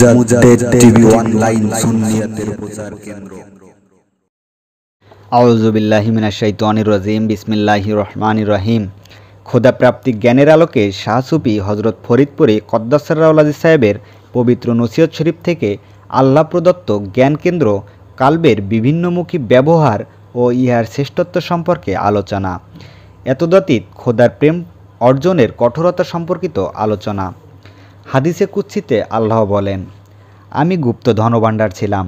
Mujaddid TV online সুন্নিয়তের প্রচার কেন্দ্র। আউযু বিল্লাহি মিনাশ শাইতানির রাজিম। বিসমিল্লাহির রহমানির রহিম। খোদাপ্রাপ্তি জ্ঞানের আলোকে শাহ সুফি হযরত ফরিদপুরি কদ্দাসার আউলাদি সাহেবের পবিত্র নসিহত শরীফ থেকে আল্লাহ প্রদত্ত জ্ঞান কেন্দ্র কালবের বিভিন্নমুখী ব্যবহার ও ইহার শ্রেষ্ঠত্ব সম্পর্কে আলোচনা। এতদাতীত খোদার প্রেম অর্জনের কঠোরতা সম্পর্কিত আলোচনা। হাদিসে কুদসিতে আল্লাহ বলেন, আমি গুপ্ত ধনভাণ্ডার ছিলাম,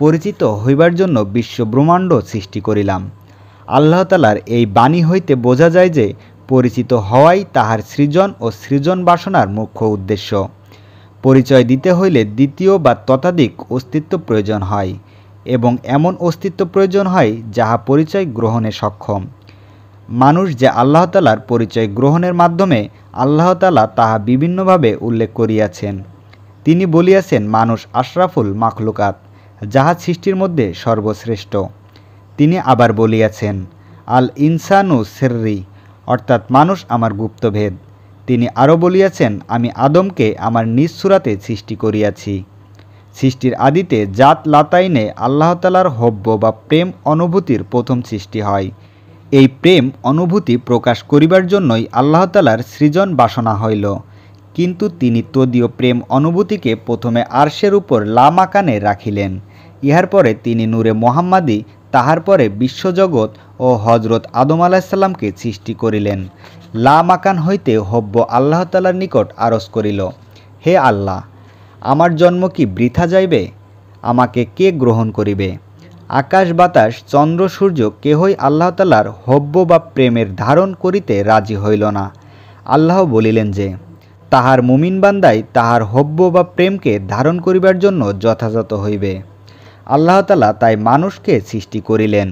পরিচিত হইবার জন্য বিশ্ব ব্রহ্মাণ্ড সৃষ্টি করিলাম। আল্লাহ তাআলার এই বাণী হইতে বোঝা যায় যে পরিচিত হওয়াই তাহার সৃজন ও সৃজন বাসনার মুখ্য উদ্দেশ্য। পরিচয় দিতে হইলে দ্বিতীয় বা ততোধিক অস্তিত্ব প্রয়োজন হয় এবং এমন অস্তিত্ব প্রয়োজন হয় যাহা পরিচয় গ্রহণে সক্ষম। মানুষ যে আল্লাহ তাআলার পরিচয় গ্রহণের মাধ্যমে আল্লাহ তাআলা তাহা বিভিন্নভাবে উল্লেখ করিয়াছেন। তিনি বলিয়াছেন, মানুষ আশরাফুল মাখলুকাত, যাহা সৃষ্টির মধ্যে সর্বশ্রেষ্ঠ। তিনি আবার বলিয়াছেন, আল ইনসানু সিররি, অর্থাৎ মানুষ আমার গুপ্তভেদ। তিনি আরও বলিয়াছেন, আমি আদমকে আমার নিজ সূরাতে সৃষ্টি করিয়াছি। সৃষ্টির আদিতে জাত লাতাইনে আল্লাহ তাআলার হব্ব বা প্রেম অনুভূতির প্রথম সৃষ্টি হয়। এই প্রেম অনুভূতি প্রকাশ করিবার জন্যই আল্লাহ তাআলার সৃজন বাসনা হইল। কিন্তু তিনি তদীয় প্রেম অনুভূতিকে প্রথমে আরশের উপর লামাকানে রাখিলেন। ইহার পরে তিনি নূরে মোহাম্মদী, তাহার পরে বিশ্বজগৎ ও হজরত আদম আলাইহিসসালামকে সৃষ্টি করিলেন। লামাকান হইতে হব্ব আল্লাহ তাআলার নিকট আরজ করিল, হে আল্লাহ, আমার জন্ম কি বৃথা যাইবে? আমাকে কে গ্রহণ করিবে? আকাশ বাতাস চন্দ্র সূর্য কেহই আল্লাহ তাআলার হব্ব বা প্রেমের ধারণ করিতে রাজি হইল না। আল্লাহ বলিলেন যে, তাহার মুমিন বান্দাই তাহার হব্ব বা প্রেমকে ধারণ করিবার জন্য যথাযথ হইবে। আল্লাহ তাআলা তাই মানুষকে সৃষ্টি করিলেন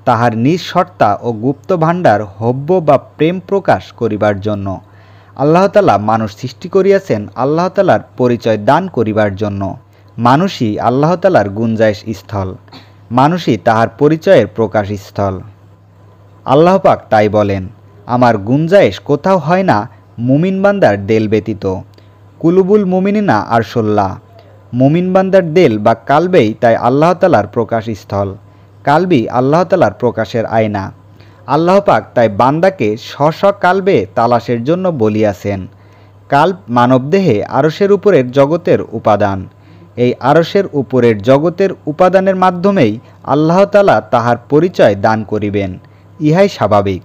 তাহার নিজ সত্তা ও গুপ্ত ভাণ্ডার হব্ব বা প্রেম প্রকাশ করিবার জন্য। আল্লাহ তাআলা মানুষ সৃষ্টি করিয়াছেন আল্লাহ তাআলার পরিচয় দান করিবার জন্য। মানুষই আল্লাহ তাআলার গুঞ্জাইশ স্থল, মানুষই তাহার পরিচয়ের প্রকাশ স্থল। আল্লাহ পাক তাই বলেন, আমার গুঞ্জাইশ কোথাও হয় না মুমিন বান্দার দেল ব্যতীত। কুলুবুল মুমিনিনা আরশুল্লাহ, মুমিন বান্দার দেল বা কালবেই তাই আল্লাহ তাআলার প্রকাশ স্থল। কালবি আল্লাহ তাআলার প্রকাশের আয়না। আল্লাহ পাক তাই বান্দাকে স্ব কালবে তালাশের জন্য বলিয়াছেন। কাল্ব মানবদেহে আরশের উপরের জগতের উপাদান। এই আরশের উপরের জগতের উপাদানের মাধ্যমেই আল্লাহ তাআলা তাহার পরিচয় দান করিবেন, ইহাই স্বাভাবিক।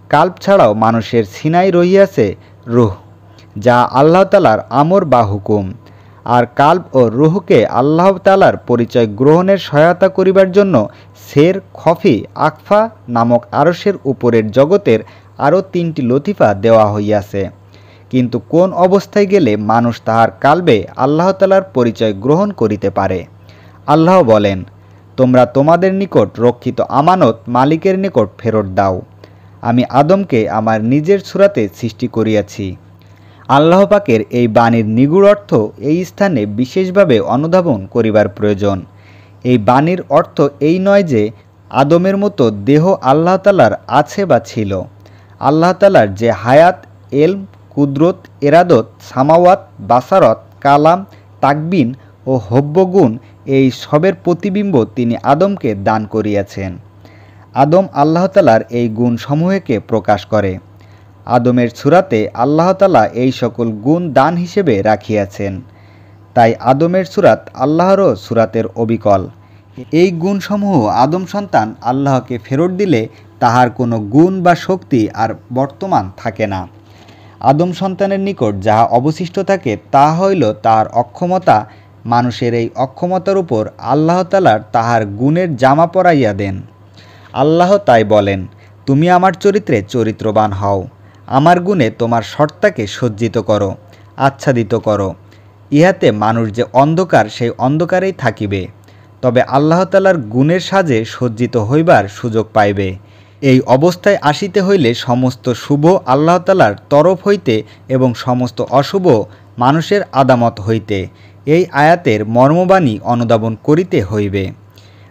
কাল্ব ছাড়াও মানুষের সিনায় রহিয়াছে রূহ, যা আল্লাহ তাআলার আমর বা হুকুম। আর কাল্ব ও রূহকে আল্লাহ তাআলার পরিচয় গ্রহণের সহায়তা করিবার জন্য সের, খফি, আকফা নামক আরশের উপরের জগতের আরও 3টি লতিফা দেওয়া হইয়াছে। কিন্তু কোন অবস্থায় গেলে মানুষ তাহার কালবে আল্লাহ তাআলার পরিচয় গ্রহণ করিতে পারে? আল্লাহ বলেন, তোমরা তোমাদের নিকট রক্ষিত আমানত মালিকের নিকট ফেরত দাও। আমি আদমকে আমার নিজের সূরাতে সৃষ্টি করিয়াছি। আল্লাহ পাকের এই বাণীর নিগুড় অর্থ এই স্থানে বিশেষভাবে অনুধাবন করিবার প্রয়োজন। এই বাণীর অর্থ এই নয় যে আদমের মতো দেহ আল্লাহ তাআলার আছে বা ছিল। আল্লাহ তাআলার যে হায়াত, এলম, কুদরত, এরাদত, সামাওয়াত, বাসারত, কালাম, তাকবিন ও হব্বগুণ, এই সবের প্রতিবিম্ব তিনি আদমকে দান করিয়াছেন। আদম আল্লাহ তাআলার এই গুণ সমূহকে প্রকাশ করে। আদমের সূরাতে আল্লাহ তাআলা এই সকল গুণ দান হিসেবে রাখিয়াছেন। তাই আদমের সূরাত আল্লাহরও সূরাতের অবিকল। এই গুণসমূহ আদম সন্তান আল্লাহকে ফেরত দিলে তাহার কোনো গুণ বা শক্তি আর বর্তমান থাকে না। আদম সন্তানের নিকট যাহা অবশিষ্ট থাকে তাহা হইল তাহার অক্ষমতা। মানুষের এই অক্ষমতার উপর আল্লাহ তাআলার তাহার গুণের জামা পরাইয়া দেন। আল্লাহ তাই বলেন, তুমি আমার চরিত্রে চরিত্রবান হও, আমার গুণে তোমার সত্তাকে সজ্জিত করো, আচ্ছাদিত করো। ইহাতে মানুষ যে অন্ধকার সেই অন্ধকারেই থাকিবে, তবে আল্লাহ তাআলার গুণের সাজে সজ্জিত হইবার সুযোগ পাইবে। এই অবস্থায় আসিতে হইলে সমস্ত শুভ আল্লাহ তাআলার তরফ হইতে এবং সমস্ত অশুভ মানুষের আদামত হইতে। এই আয়াতের মর্মবাণী অনুধাবন করিতে হইবে।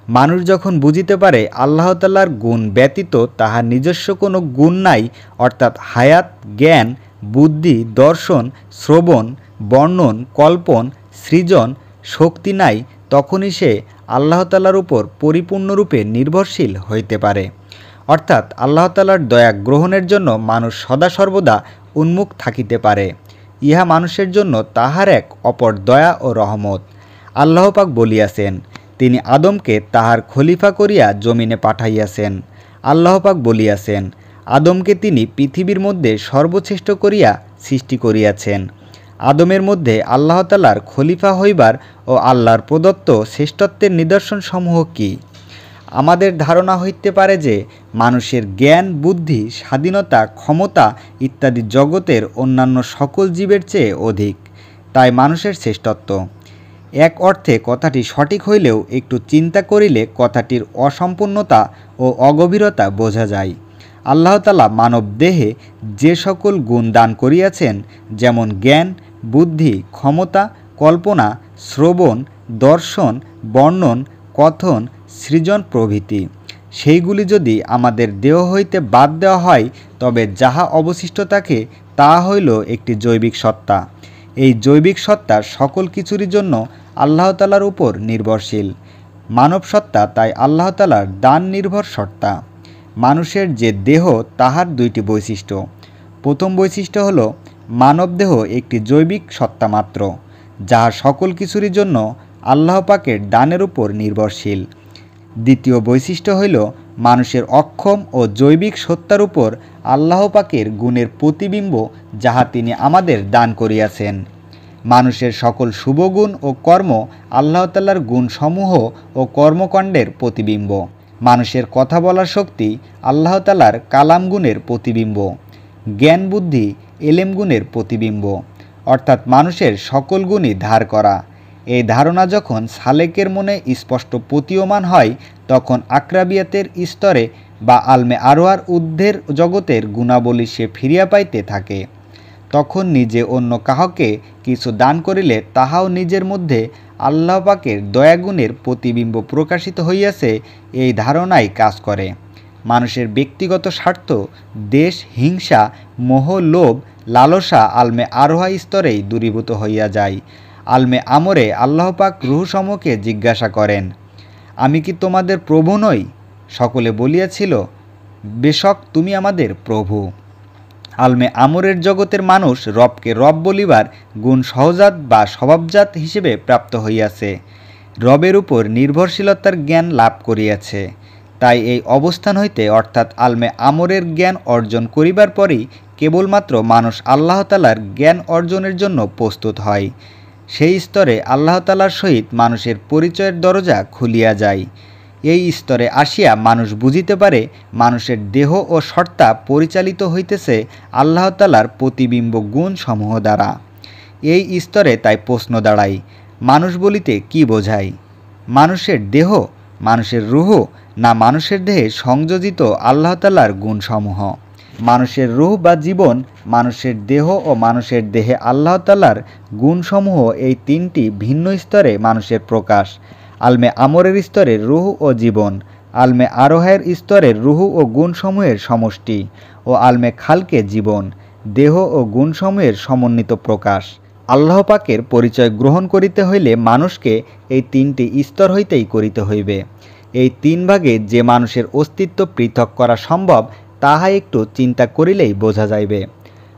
মানুষ যখন বুঝিতে পারে আল্লাহ তাআলার গুণ ব্যতীত তাহার নিজস্ব কোনো গুণ নাই, অর্থাৎ হায়াত, জ্ঞান, বুদ্ধি, দর্শন, শ্রবণ, বর্ণন, কল্পন, সৃজন শক্তি নাই, তখনই সে আল্লাহ তাআলার উপর পরিপূর্ণরূপে নির্ভরশীল হইতে পারে। অর্থাৎ আল্লাহ তাআলার দয়া গ্রহণের জন্য মানুষ সদা সর্বদা উন্মুখ থাকিতে পারে। ইহা মানুষের জন্য তাহার এক অপর দয়া ও রহমত। আল্লাহ পাক বলিয়াছেন, তিনি আদমকে তাহার খলিফা করিয়া জমিনে পাঠাইয়াছেন। আল্লাহ পাক বলিয়াছেন, আদমকে তিনি পৃথিবীর মধ্যে সর্বশ্রেষ্ঠ করিয়া সৃষ্টি করিয়াছেন। আদমের মধ্যে আল্লাহ তাআলার খলিফা হইবার ও আল্লাহর প্রদত্ত শ্রেষ্ঠত্বের নিদর্শনসমূহ কি? আমাদের ধারণা হইতে পারে যে মানুষের জ্ঞান, বুদ্ধি, স্বাধীনতা, ক্ষমতা ইত্যাদি জগতের অন্যান্য সকল জীবের চেয়ে অধিক, তাই মানুষের শ্রেষ্ঠত্ব। এক অর্থে কথাটি সঠিক হইলেও একটু চিন্তা করিলে কথাটির অসম্পূর্ণতা ও অগভীরতা বোঝা যায়। আল্লাহ তাআলা মানব দেহে যে সকল গুণ দান করিয়াছেন, যেমন জ্ঞান, বুদ্ধি, ক্ষমতা, কল্পনা, শ্রবণ, দর্শন, বর্ণন, কথন, সৃজন প্রভৃতি, সেইগুলি যদি আমাদের দেহ হইতে বাদ দেওয়া হয়, তবে যাহা অবশিষ্ট থাকে তাহা হইল একটি জৈবিক সত্তা। এই জৈবিক সত্তা সকল কিছুরই জন্য আল্লাহ তাআলার উপর নির্ভরশীল। মানব সত্তা তাই আল্লাহ তাআলার দান নির্ভর সত্তা। মানুষের যে দেহ, তাহার দুইটি বৈশিষ্ট্য। প্রথম বৈশিষ্ট্য হল মানব দেহ একটি জৈবিক সত্তা মাত্র, যাহা সকল কিছুরই জন্য আল্লাহ পাকের দানের উপর নির্ভরশীল। দ্বিতীয় বৈশিষ্ট্য হইল মানুষের অক্ষম ও জৈবিক সত্তার উপর আল্লাহ পাকের গুণের প্রতিবিম্ব, যাহা তিনি আমাদের দান করিয়াছেন। মানুষের সকল শুভগুণ ও কর্ম আল্লাহ তাআলার গুণসমূহ ও কর্মকাণ্ডের প্রতিবিম্ব। মানুষের কথা বলার শক্তি আল্লাহ তাআলার কালাম গুণের প্রতিবিম্ব। জ্ঞান, বুদ্ধি, এলেম গুণের প্রতিবিম্ব, অর্থাৎ মানুষের সকল গুণই ধার করা। এই ধারণা যখন সালেকের মনে স্পষ্ট প্রতীয়মান হয়, তখন আকরাবিয়াতের স্তরে বা আলমে আরওয়ার ঊর্ধ্বের জগতের গুণাবলী সে ফিরিয়া পাইতে থাকে। তখন নিজে অন্য কাহকে কিছু দান করিলে তাহাও নিজের মধ্যে আল্লাহ পাকের দয়াগুণের প্রতিবিম্ব প্রকাশিত হইয়াছে, এই ধারণাই কাজ করে। মানুষের ব্যক্তিগত স্বার্থ, দেশ, হিংসা, মোহ, লোভ, লালসা আলমে আরোহা স্তরেই দূরীভূত হইয়া যায়। আলমে আমরে আল্লাহ পাক রূহসমূহকে জিজ্ঞাসা করেন, আমি কি তোমাদের প্রভু নই? সকলে বলিয়াছিল, বেশক তুমি আমাদের প্রভু। আলমে আমরের জগতের মানুষ রবকে রব বলিবার গুণ সহজাত বা স্বভাবজাত হিসেবে প্রাপ্ত হইয়াছে, রবের উপর নির্ভরশীলতার জ্ঞান লাভ করিয়াছে। তাই এই অবস্থান হইতে অর্থাৎ আলমে আমরের জ্ঞান অর্জন করিবার পরই কেবলমাত্র মানুষ আল্লাহ তাআলার জ্ঞান অর্জনের জন্য প্রস্তুত হয়। সেই স্তরে আল্লাহ তাআলার সহিত মানুষের পরিচয়ের দরজা খুলিয়া যায়। এই স্তরে আসিয়া মানুষ বুঝিতে পারে মানুষের দেহ ও সত্তা পরিচালিত হইতেছে আল্লাহ তাআলার প্রতিবিম্ব গুণ সমূহ দ্বারা। এই স্তরে তাই প্রশ্ন দাঁড়ায়, মানুষ বলিতে কি বোঝায়? মানুষের দেহ, মানুষের রূহ, না মানুষের দেহে সংযোজিত আল্লাহ তাআলার গুণসমূহ? মানুষের রূহ বা জীবন, মানুষের দেহ ও মানুষের দেহে আল্লাহ তাআলার গুণসমূহ, এই তিনটি ভিন্ন স্তরে মানুষের প্রকাশ। আলমে আমরের স্তরের রূহ ও জীবন, আলমে আরোহের স্তরের রূহ ও গুণসমূহের সমষ্টি ও আলমে খালকে জীবন, দেহ ও গুণসমূহের সমন্বিত প্রকাশ। আল্লাহ পাকের পরিচয় গ্রহণ করিতে হইলে মানুষকে এই তিনটি স্তর হইতেই করিতে হইবে। এই তিন ভাগে যে মানুষের অস্তিত্ব পৃথক করা সম্ভব, তাহা একটু চিন্তা করিলেই বোঝা যাইবে।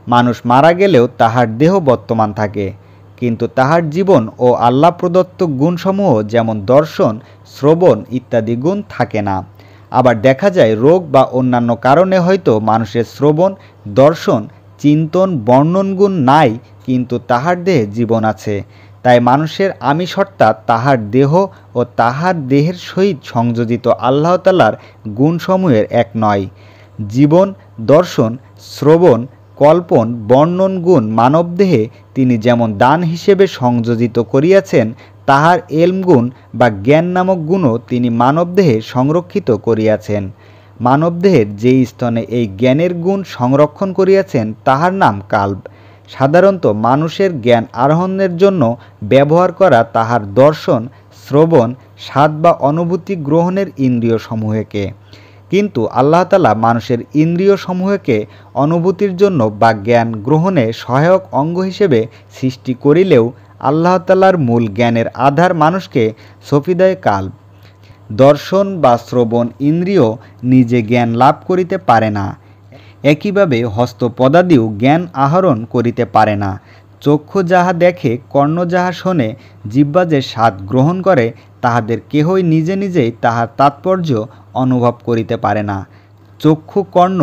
মানুষ মারা গেলেও তাহার দেহ বর্তমান থাকে, কিন্তু তাহার জীবন ও আল্লাহ প্রদত্ত গুণসমূহ যেমন দর্শন, শ্রবণ ইত্যাদি গুণ থাকে না। আবার দেখা যায় রোগ বা অন্যান্য কারণে হয়তো মানুষের শ্রবণ, দর্শন, চিন্তন, বর্ণন গুণ নাই, কিন্তু তাহার দেহে জীবন আছে। তাই মানুষের আমি সত্তা তাহার দেহ ও তাহার দেহের সহিত সংযোজিত আল্লাহ তাআলার গুণসমূহের এক নয়। জীবন, দর্শন, শ্রবণ, কল্পন, বর্ণন গুণ মানবদেহে তিনি যেমন দান হিসেবে সংযোজিত করিয়াছেন, তাহার এলম গুণ বা জ্ঞান নামক গুণও তিনি মানবদেহে সংরক্ষিত করিয়াছেন। মানবদেহের যেই স্তনে এই জ্ঞানের গুণ সংরক্ষণ করিয়াছেন, তাহার নাম কাল্ব। সাধারণত মানুষের জ্ঞান আরোহণের জন্য ব্যবহার করা তাহার দর্শন, শ্রবণ, স্বাদ বা অনুভূতি গ্রহণের ইন্দ্রিয় সমূহকে। কিন্তু আল্লাহ তাআলা মানুষের ইন্দ্রিয় সমূহকে অনুভূতির জন্য বা জ্ঞান গ্রহণে সহায়ক অঙ্গ হিসেবে সৃষ্টি করিলেও আল্লাহ তাআলার মূল জ্ঞানের আধার মানুষকে সফিদায়ে কাল্ব। দর্শন বা শ্রবণ ইন্দ্রিয় নিজে জ্ঞান লাভ করিতে পারে না, একইভাবে হস্তপদাদিও জ্ঞান আহরণ করিতে পারে না। চক্ষু যাহা দেখে, কর্ণ যাহা শোনে, জিহ্বা যে স্বাদ গ্রহণ করে, তাহাদের কেহই নিজে নিজেই তাহার তাৎপর্য অনুভব করিতে পারে না। চক্ষু, কর্ণ,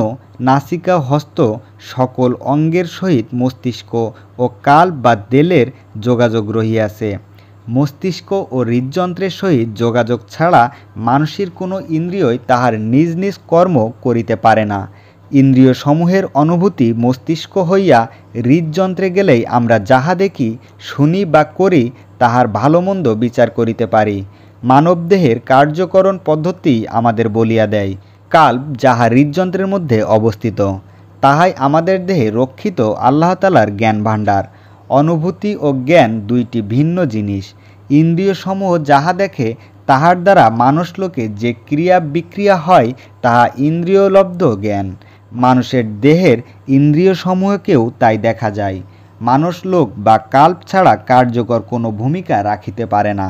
নাসিকা, হস্ত সকল অঙ্গের সহিত মস্তিষ্ক ও কাল্ব বা দেলের যোগাযোগ রহিয়াছে। মস্তিষ্ক ও হৃদযন্ত্রের সহিত যোগাযোগ ছাড়া মানুষের কোনো ইন্দ্রিয়ই তাহার নিজ নিজ কর্ম করিতে পারে না। ইন্দ্রিয়সমূহের অনুভূতি মস্তিষ্ক হইয়া হৃদযন্ত্রে গেলেই আমরা যাহা দেখি, শুনি বা করি তাহার ভালো মন্দ বিচার করিতে পারি। মানবদেহের কার্যকরণ পদ্ধতি আমাদের বলিয়া দেয়, কাল্ব যাহা হৃদযন্ত্রের মধ্যে অবস্থিত, তাহাই আমাদের দেহে রক্ষিত আল্লাহ তাআলার জ্ঞান ভাণ্ডার। অনুভূতি ও জ্ঞান দুইটি ভিন্ন জিনিস। ইন্দ্রিয়সমূহ যাহা দেখে, তাহার দ্বারা মানুষলোকে যে ক্রিয়া বিক্রিয়া হয়, তাহা ইন্দ্রিয়লব্ধ জ্ঞান। মানুষের দেহের ইন্দ্রিয়সমূহকেও তাই দেখা যায়। মানুষলোক বা কাল্ব ছাড়া কার্যকর কোনো ভূমিকা রাখিতে পারে না।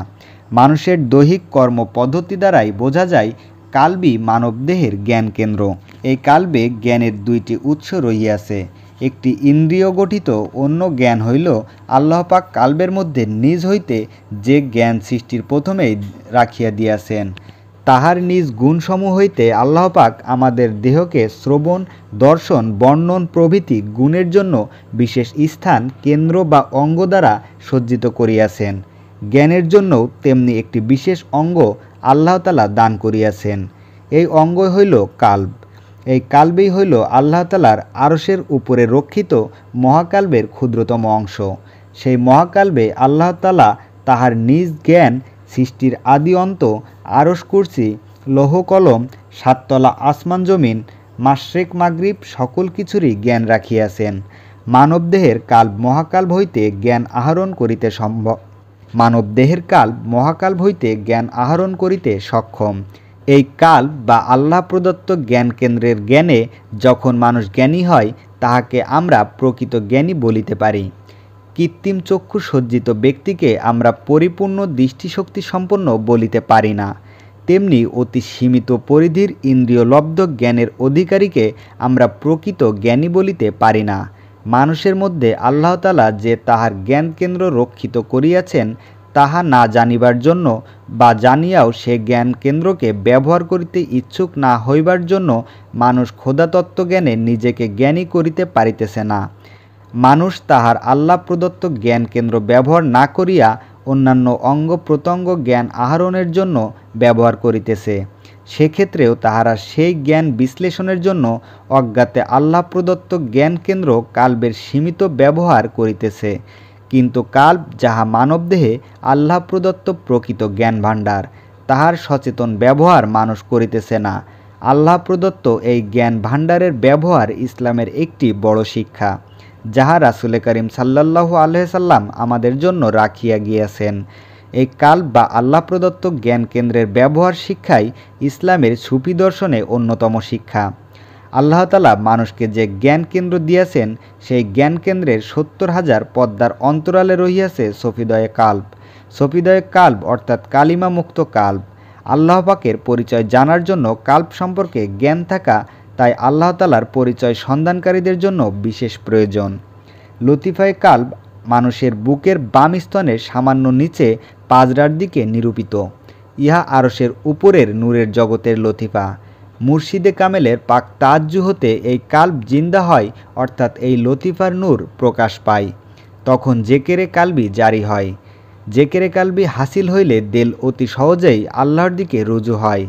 মানুষের দৈহিক কর্ম পদ্ধতি দ্বারাই বোঝা যায় কাল্বই মানবদেহের জ্ঞান কেন্দ্র। এই কাল্বে জ্ঞানের দুইটি উৎস রহিয়াছে, একটি ইন্দ্রিয় গঠিত, অন্য জ্ঞান হইল আল্লাহ পাক কাল্বের মধ্যে নিজ হইতে যে জ্ঞান সৃষ্টির প্রথমেই রাখিয়া দিয়াছেন। তাহার নিজ গুণসমূহ হইতে আল্লাহ পাক আমাদের দেহকে শ্রবণ, দর্শন, বর্ণন প্রভৃতি গুণের জন্য বিশেষ স্থান, কেন্দ্র বা অঙ্গ দ্বারা সজ্জিত করিয়াছেন। জ্ঞানের জন্যও তেমনি একটি বিশেষ অঙ্গ আল্লাহ তাআলা দান করিয়াছেন। এই অঙ্গ হইল কাল্ব। এই কাল্বই হইল আল্লাহ তাআলার আরশের উপরে রক্ষিত মহাকাল্বের ক্ষুদ্রতম অংশ। সেই মহাকাল্বে আল্লাহ তাআলা তাহার নিজ জ্ঞান সৃষ্টির আদি অন্ত, আরশ, কুরসি, লৌহ কলম, সাততলা আসমান জমিন, মাশরিক মাগরিব সকল কিছুরই জ্ঞান রাখিয়াছেন। মানবদেহের কাল্ব মহাকাল্ব হইতে জ্ঞান আহরণ করিতে সম্ভব। মানবদেহের কাল্ব মহাকাল্ব হইতে জ্ঞান আহরণ করিতে সক্ষম। এই কাল্ব বা আল্লাহ প্রদত্ত জ্ঞান কেন্দ্রের জ্ঞানে যখন মানুষ জ্ঞানী হয়, তাহাকে আমরা প্রকৃত জ্ঞানী বলিতে পারি। কৃত্রিম চক্ষু সজ্জিত ব্যক্তিকে আমরা পরিপূর্ণ দৃষ্টিশক্তি সম্পন্ন বলিতে পারি না, তেমনি অতি সীমিত পরিধির ইন্দ্রিয়লব্ধ জ্ঞানের অধিকারীকে আমরা প্রকৃত জ্ঞানী বলিতে পারি না। মানুষের মধ্যে আল্লাহ তাআলা যে তাহার জ্ঞান কেন্দ্র রক্ষিত করিয়াছেন, তাহা না জানিবার জন্য বা জানিয়াও সে জ্ঞান কেন্দ্রকে ব্যবহার করিতে ইচ্ছুক না হইবার জন্য মানুষ খোদাতত্ত্ব জ্ঞানে নিজেকে জ্ঞানী করিতে পারিতেছে না। মানুষ তাহার আল্লাহ প্রদত্ত জ্ঞান কেন্দ্র ব্যবহার না করিয়া অন্যান্য অঙ্গ প্রত্যঙ্গ জ্ঞান আহরণের জন্য ব্যবহার করিতেছে। সেক্ষেত্রেও তাহারা সেই জ্ঞান বিশ্লেষণের জন্য অজ্ঞাতে আল্লাহ প্রদত্ত জ্ঞান কেন্দ্র কাল্বের সীমিত ব্যবহার করিতেছে। কিন্তু কাল্ব যাহা মানবদেহে আল্লাহ প্রদত্ত প্রকৃত জ্ঞান ভাণ্ডার, তাহার সচেতন ব্যবহার মানুষ করিতেছে না। আল্লাহ প্রদত্ত এই জ্ঞান ভাণ্ডারের ব্যবহার ইসলামের একটি বড় শিক্ষা, যাহা রাসূল করিম সাল্লাল্লাহু আলাইহি সাল্লাম আমাদের জন্য রাখিয়া গিয়াছেন। এই কাল্ব বা আল্লাহ প্রদত্ত জ্ঞান কেন্দ্রের ব্যবহার শিক্ষাই ইসলামের সুফি দর্শনে অন্যতম শিক্ষা। আল্লাহ তাআলা মানুষকে যে জ্ঞান কেন্দ্র দিয়াছেন, সেই জ্ঞান কেন্দ্রের ৭০,০০০ পদ্মার অন্তরালে রহিয়াছে সফিদায়ে কাল্ব। সফিদায়ে কাল্ব অর্থাৎ কালিমা মুক্ত কাল্ব। আল্লাহ পাকের পরিচয় জানার জন্য কাল্ব সম্পর্কে জ্ঞান থাকা তাই আল্লাহ তাআলার পরিচয় সন্ধানকারীদের জন্য বিশেষ প্রয়োজন। লতিফায়ে কাল্ব মানুষের বুকের বাম স্তনের সামান্য নিচে পাজরার দিকে নিরূপিত। ইহা আরশের উপরের নূরের জগতের লতিফা। মুর্শিদে কামেলের পাক তাজ্জু হতে এই কাল্ব জিন্দা হয়, অর্থাৎ এই লতিফার নূর প্রকাশ পায়। তখন জেকেরে কালবি জারি হয়। জেকেরে কালবি হাসিল হইলে দিল অতি সহজেই আল্লাহর দিকে রুজু হয়।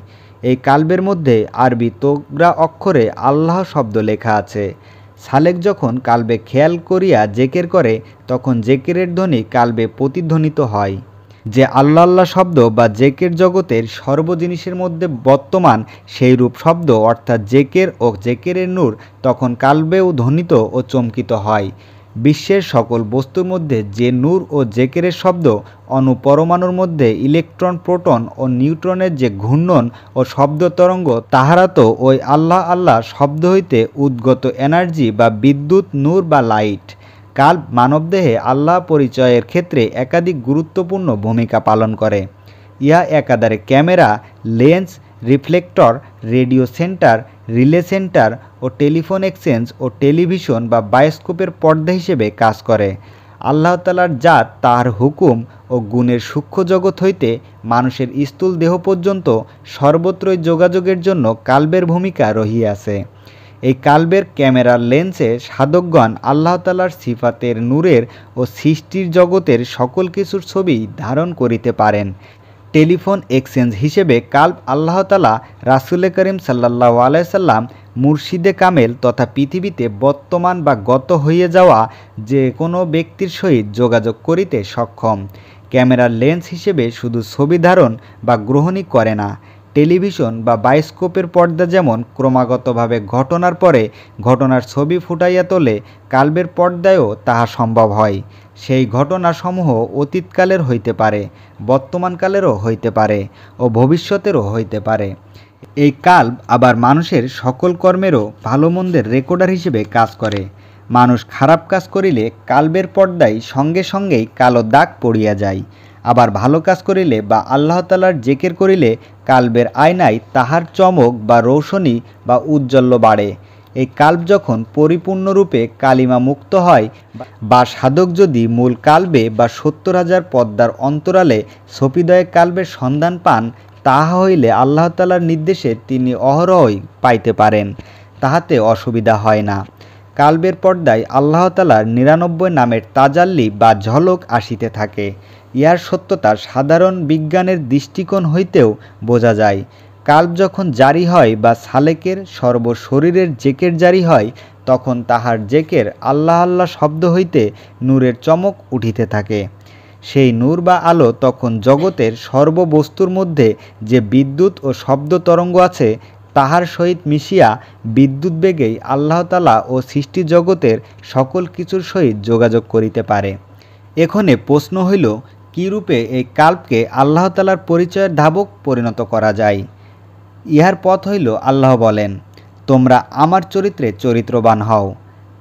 এই কাল্বের মধ্যে আরবি তোগরা অক্ষরে আল্লাহ শব্দ লেখা আছে। সালেক যখন কাল্বে খেয়াল করিয়া জেকের করে, তখন জেকেরের ধ্বনি কাল্বে প্রতিধ্বনিত হয়। যে আল্লাহ আল্লাহ শব্দ বা জেকের জগতের সর্ব জিনিসের মধ্যে বর্তমান, সেই রূপ শব্দ অর্থাৎ জেকের ও জেকেরের নূর তখন কাল্বেও ধ্বনিত ও চমকিত হয়। বিশ্বের সকল বস্তুর মধ্যে যে নূর ও জেকেরের শব্দ, অণুপরমাণুর মধ্যে ইলেকট্রন, প্রোটন ও নিউট্রনের যে ঘূর্ণন ও শব্দ তরঙ্গ, তাহারা তো ওই আল্লাহ আল্লাহ শব্দ হইতে উদ্গত এনার্জি বা বিদ্যুৎ, নূর বা লাইট। কাল্ব মানবদেহে আল্লাহ পরিচয়ের ক্ষেত্রে একাধিক গুরুত্বপূর্ণ ভূমিকা পালন করে। ইহা একাধারে camera, lens, reflector, radio centre, relay centre ও টেলিফোন এক্সচেঞ্জ ও টেলিভিশন বা বায়োস্কোপের পর্দা হিসেবে কাজ করে। আল্লাহ তাআলার জাত, তাহার হুকুম ও গুণের সূক্ষ্ম জগৎ হইতে মানুষের স্থূল দেহ পর্যন্ত সর্বত্রই যোগাযোগের জন্য কাল্বের ভূমিকা রহিয়াছে। এই কাল্বের ক্যামেরার লেন্সে সাধকগণ আল্লাহ তাআলার সিফাতের নূরের ও সৃষ্টির জগতের সকল কিছুর ছবি ধারণ করিতে পারেন। টেলিফোন এক্সচেঞ্জ হিসেবে কাল্ব আল্লাহ তাআলা রাসূল করিম সাল্লাল্লাহু আলাইহি সাল্লাম মুর্শিদে কামেল তথা পৃথিবীতে বর্তমান বা গত হইয়া যাওয়া যে কোনো ব্যক্তির সহিত যোগাযোগ করিতে সক্ষম। ক্যামেরার লেন্স হিসেবে শুধু ছবি ধারণ বা গ্রহণই করে না, টেলিভিশন বা বায়োস্কোপের পর্দা যেমন ক্রমাগতভাবে ঘটনার পরে ঘটনার ছবি ফুটাইয়া তোলে, কাল্বের পর্দায়ও তাহা সম্ভব হয়। সেই ঘটনাসমূহ অতীতকালের হইতে পারে, বর্তমানকালেরও হইতে পারে ও ভবিষ্যতেরও হইতে পারে। এই কাল্ব আবার মানুষের সকল কর্মেরও ভালো মন্দের রেকর্ডার হিসেবে কাজ করে। মানুষ খারাপ কাজ করিলে কাল্বের পর্দায় সঙ্গে সঙ্গেই কালো দাগ পড়িয়া যায়, আবার ভালো কাজ করিলে বা আল্লাহ তাআলার জিকির করিলে কাল্বের আয়নায় তাহার চমক বা রৌশনী বা উজ্জ্বল্য বাড়ে। এই কাল্ব যখন পরিপূর্ণরূপে কালিমা মুক্ত হয় বা সাধক যদি মূল কাল্বে বা ৭০,০০০ পদ্মার অন্তরালে সফিদয়ে কাল্বের সন্ধান পান, তাহা হইলে আল্লাহ তাআলার নির্দেশে তিনি অহরহই পাইতে পারেন, তাহাতে অসুবিধা হয় না। কাল্বের পর্দায় আল্লাহ তাআলার ৯৯ নামের তাজাল্লি বা ঝলক আসিতে থাকে। ইহার সত্যতা সাধারণ বিজ্ঞানের দৃষ্টিকোণ হইতেও বোঝা যায়। কাল্ব যখন জারি হয় বা সালেকের সর্বশরীরের জেকের জারি হয়, তখন তাহার জেকের আল্লাহ আল্লাহ শব্দ হইতে নূরের চমক উঠিতে থাকে। সেই নূর বা আলো তখন জগতের সর্ববস্তুর মধ্যে যে বিদ্যুৎ ও শব্দ তরঙ্গ আছে, তাহার সহিত মিশিয়া বিদ্যুৎ বেগেই আল্লাহ তাআলা ও সৃষ্টি জগতের সকল কিছুর সহিত যোগাযোগ করিতে পারে। এখানে প্রশ্ন হইল, কিরূপে এই কাল্বকে আল্লাহ তাআলার পরিচয়ের ধাবক পরিণত করা যায়? ইহার পথ হইল, আল্লাহ বলেন, তোমরা আমার চরিত্রে চরিত্রবান হও।